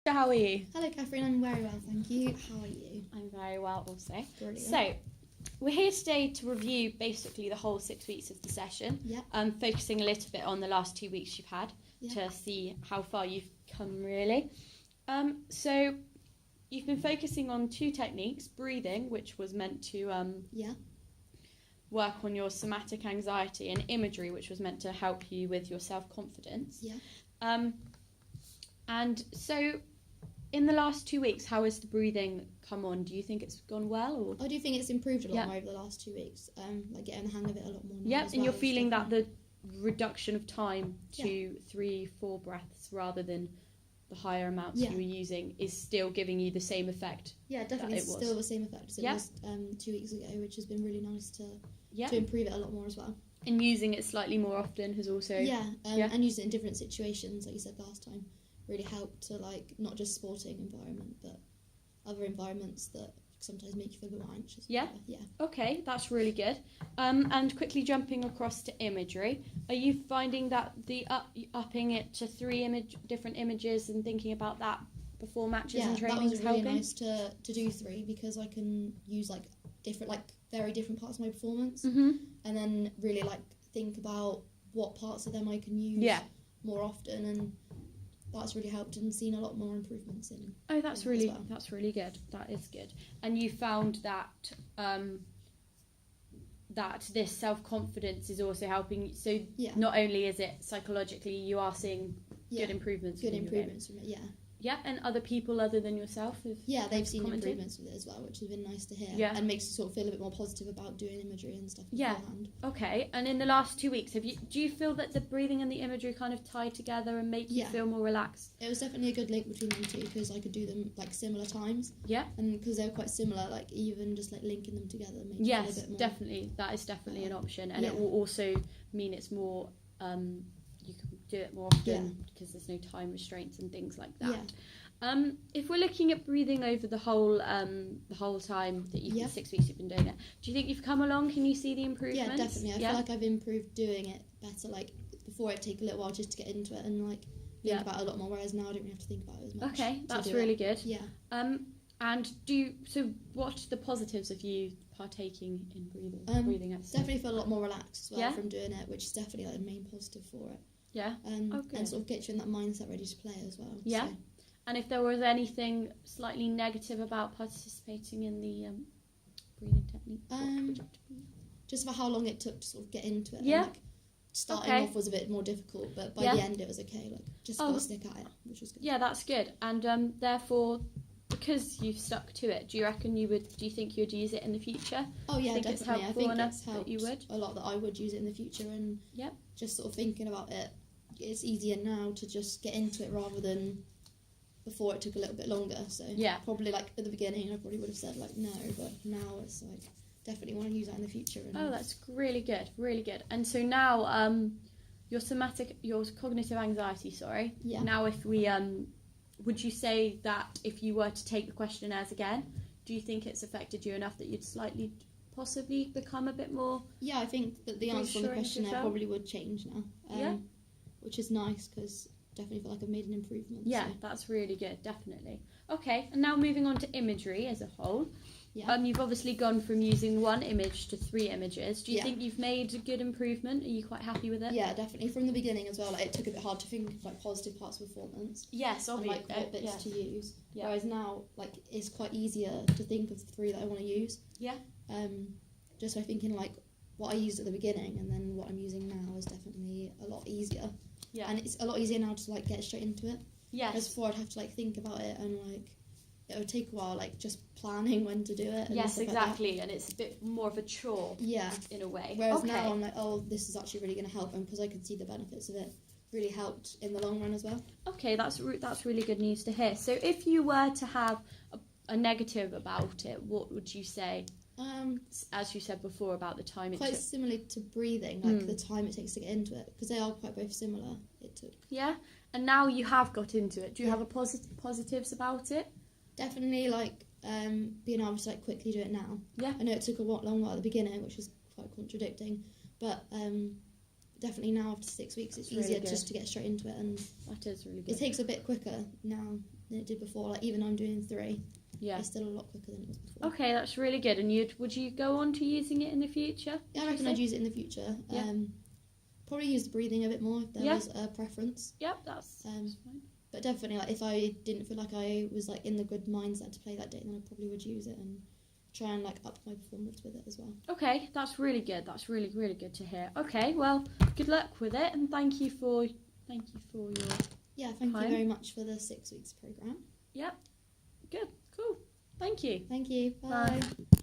How are you? Hello, Catherine. I'm very well, thank you. How are you? I'm very well also. Brilliant. So, we're here today to review basically the whole 6 weeks of the session. Yeah. Focusing a little bit on the last 2 weeks you've had to see how far you've come really. So, you've been focusing on two techniques, breathing, which was meant to work on your somatic anxiety, and imagery, which was meant to help you with your self-confidence. Yeah. And so, in the last 2 weeks, how has the breathing come on? Do you think it's gone well? Or? I do think it's improved a lot more over the last 2 weeks. Like getting the hang of it a lot more. Yeah, and you're feeling that the reduction of time to 3-4 breaths rather than the higher amounts you were using is still giving you the same effect. Yeah, definitely. It's still the same effect as it was 2 weeks ago, which has been really nice to improve it a lot more as well. And using it slightly more often has also and using it in different situations, like you said last time, really helped to like not just sporting environment but other environments that sometimes make you feel a bit more anxious. Yeah. Okay, that's really good. And quickly jumping across to imagery, are you finding that the upping it to 3 different images and thinking about that before matches and training that was really helping? nice to do 3 because I can use like very different parts of my performance and then really like think about what parts of them I can use more often, and that's really helped and seen a lot more improvements in. That's really good. That is good. And you found that that this self-confidence is also helping. So not only is it psychologically, you are seeing good improvements. Good improvements from it. Yeah, and other people other than yourself they've seen improvements with it as well, which has been nice to hear. And makes you sort of feel a bit more positive about doing imagery and stuff beforehand. Okay, and in the last 2 weeks, do you feel that the breathing and the imagery kind of tie together and make you feel more relaxed? It was definitely a good link between them two because I could do them like similar times. Yeah. And because they were quite similar, like even just like linking them together makes you feel a bit more. Definitely. That is definitely an option, and it will also mean it's more. You can do it more often because there's no time restraints and things like that. If we're looking at breathing over the whole time that you've been 6 weeks you've been doing it, do you think you've come along? Can you see the improvements? Yeah, definitely. I feel like I've improved doing it better. Like before, it'd take a little while just to get into it and like think about it a lot more. Whereas now, I don't really have to think about it as much. Okay, that's really good. Yeah. And what are the positives of you partaking in breathing exercise? Definitely feel a lot more relaxed as well from doing it, which is definitely like the main positive for it. Yeah. And sort of get you in that mindset ready to play as well. Yeah. So. And if there was anything slightly negative about participating in the breathing technique? Just for how long it took to sort of get into it. Yeah. And, like, starting off was a bit more difficult, but by the end it was okay. Like just got to stick at it, which was good. Yeah, that's good. And therefore, because you've stuck to it, do you think you'd use it in the future? Oh yeah, definitely. I think it's helped you would a lot that I would use it in the future, and just sort of thinking about it, it's easier now to just get into it rather than before it took a little bit longer. So probably like at the beginning I probably would have said like no, but now it's like definitely want to use that in the future. And that's really good. And so now your cognitive anxiety, now if we would you say that if you were to take the questionnaires again, do you think it's affected you enough that you'd slightly possibly become a bit more? Yeah, I think that the answer on the questionnaire probably would change now. Which is nice because definitely feel like I've made an improvement. Yeah, so. That's really good, definitely. Okay, and now moving on to imagery as a whole. Yeah. You've obviously gone from using 1 image to 3 images. Do you think you've made a good improvement? Are you quite happy with it? Yeah, definitely. From the beginning as well, like, it took a bit hard to think of like positive parts of performance. Yes, obviously. And like what bits to use. Yeah. Whereas now, like it's quite easier to think of 3 that I want to use. Yeah. Just by thinking like what I used at the beginning and then what I'm using now is definitely a lot easier. Yeah. And it's a lot easier now to like get straight into it. Yes. Whereas before I'd have to like think about it and like it would take a while like just planning when to do it. And yes, exactly. Like and it's a bit more of a chore. Yeah. In a way. Whereas now I'm like, oh, this is actually really going to help, and because I can see the benefits of it, really helped in the long run as well. Okay, that's really good news to hear. So if you were to have a negative about it, what would you say? As you said before about the time it took. Quite similar to breathing, like the time it takes to get into it, because they are quite both similar. It took. Yeah, and now you have got into it. Do you have a positives about it? Definitely, like being able to like quickly do it now. Yeah. I know it took a long while at the beginning, which was quite contradicting, but definitely now after 6 weeks, it's easier really just to get straight into it, and that is really good. It takes a bit quicker now than it did before. Like even I'm doing 3. Yeah. It's still a lot quicker than it was before. Okay, that's really good. And would you go on to using it in the future? Yeah, I reckon I'd use it in the future. Yeah. Probably use the breathing a bit more if there was a preference. Yep, that's fine. But definitely, like if I didn't feel like I was like in the good mindset to play that day, then I probably would use it and try and like up my performance with it as well. Okay, that's really good. That's really, really good to hear. Okay, well, good luck with it, and thank you for your thank you very much for the 6 weeks program. Yep, good, cool. Thank you. Thank you. Bye. Bye.